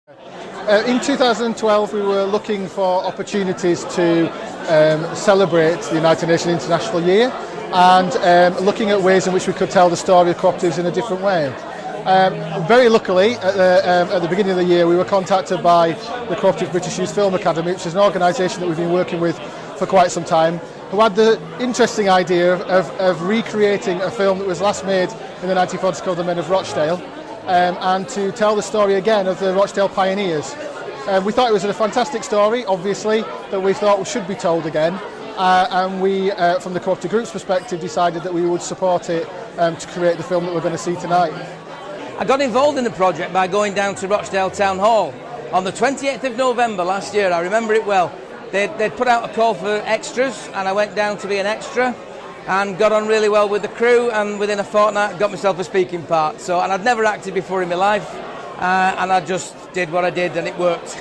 In 2012 we were looking for opportunities to celebrate the United Nations International Year and looking at ways in which we could tell the story of cooperatives in a different way. Very luckily, at the beginning of the year, we were contacted by the Cooperative British Youth Film Academy, which is an organisation that we've been working with for quite some time, who had the interesting idea of recreating a film that was last made in the 1940s called The Men of Rochdale, and to tell the story again of the Rochdale Pioneers. We thought it was a fantastic story, obviously, that we thought should be told again, and we, from the Cooperative Group's perspective, decided that we would support it to create the film that we're going to see tonight. I got involved in the project by going down to Rochdale Town Hall on the 28th of November last year. I remember it well. They'd put out a call for extras and I went down to be an extra and got on really well with the crew, and within a fortnight got myself a speaking part. And I'd never acted before in my life, and I just did what I did and it worked.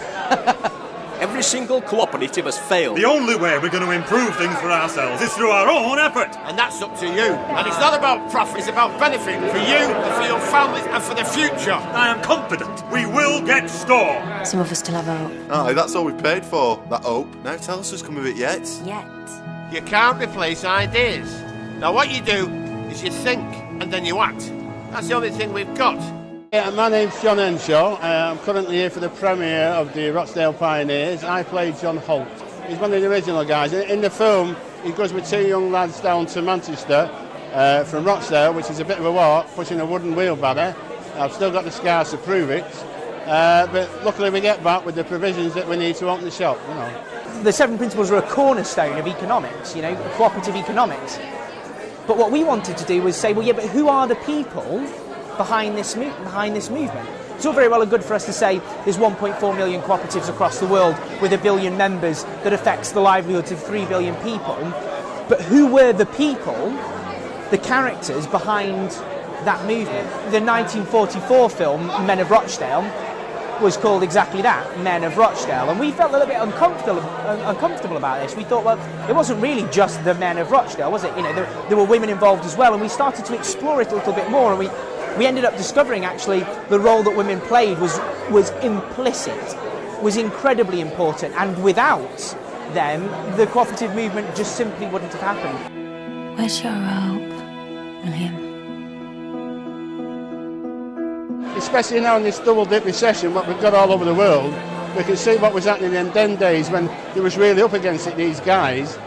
Every single cooperative has failed. The only way we're going to improve things for ourselves is through our own effort. And that's up to you. And it's not about profit, it's about benefit for you and for your families and for the future. I am confident we will get store. Some of us still have hope. Aye, that's all we've paid for, that hope. Now tell us who's come of it yet. Yet. You can't replace ideas. Now what you do is you think and then you act. That's the only thing we've got. Yeah, my name's John Henshaw. I'm currently here for the premiere of the Rochdale Pioneers. I play John Holt. He's one of the original guys. In the film, he goes with two young lads down to Manchester from Rochdale, which is a bit of a walk, pushing a wooden wheelbarrow. I've still got the scars to prove it. But luckily we get back with the provisions that we need to open the shop, you know. The 7 principles are a cornerstone of economics, you know, cooperative economics. But what we wanted to do was say, well, yeah, but who are the people behind this movement? It's all very well and good for us to say there's 1.4 million cooperatives across the world with 1 billion members that affects the livelihoods of 3 billion people. But who were the people, the characters behind that movement? The 1944 film, Men of Rochdale, was called exactly that, Men of Rochdale. And we felt a little bit uncomfortable about this. We thought, well, it wasn't really just the Men of Rochdale, was it? You know, there were women involved as well, and we started to explore it a little bit more, and we ended up discovering actually the role that women played was implicit, was incredibly important, and without them, the cooperative movement just simply wouldn't have happened. Where's your hope, William? Especially now in this double-dip recession, what we've got all over the world, we can see what was happening in them days when they was really up against it, these guys.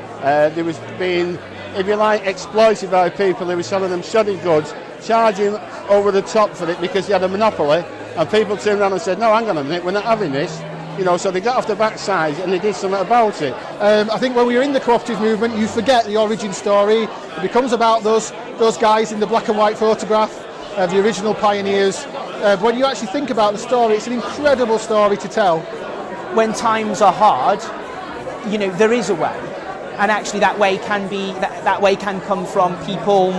They was being, if you like, exploited by people who were selling them shoddy goods, charging over the top for it because they had a monopoly, and people turned around and said, no, hang on a minute, we're not having this. You know, so they got off the backside and they did something about it. I think when we're in the cooperative movement, you forget the origin story. It becomes about those guys in the black and white photograph of the original pioneers. But when you actually think about the story, it's an incredible story to tell. When times are hard, you know, there is a way, and actually that way can be that way can come from people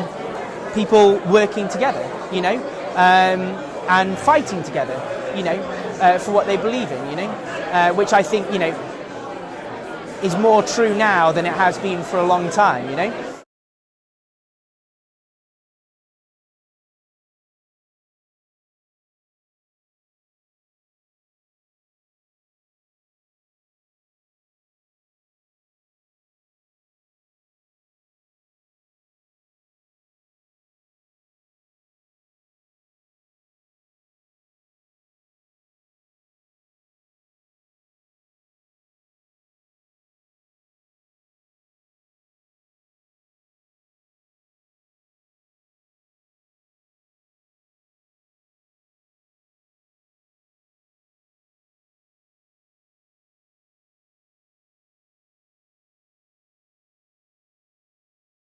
working together, you know, and fighting together, you know, for what they believe in, you know, which I think, you know, is more true now than it has been for a long time, you know.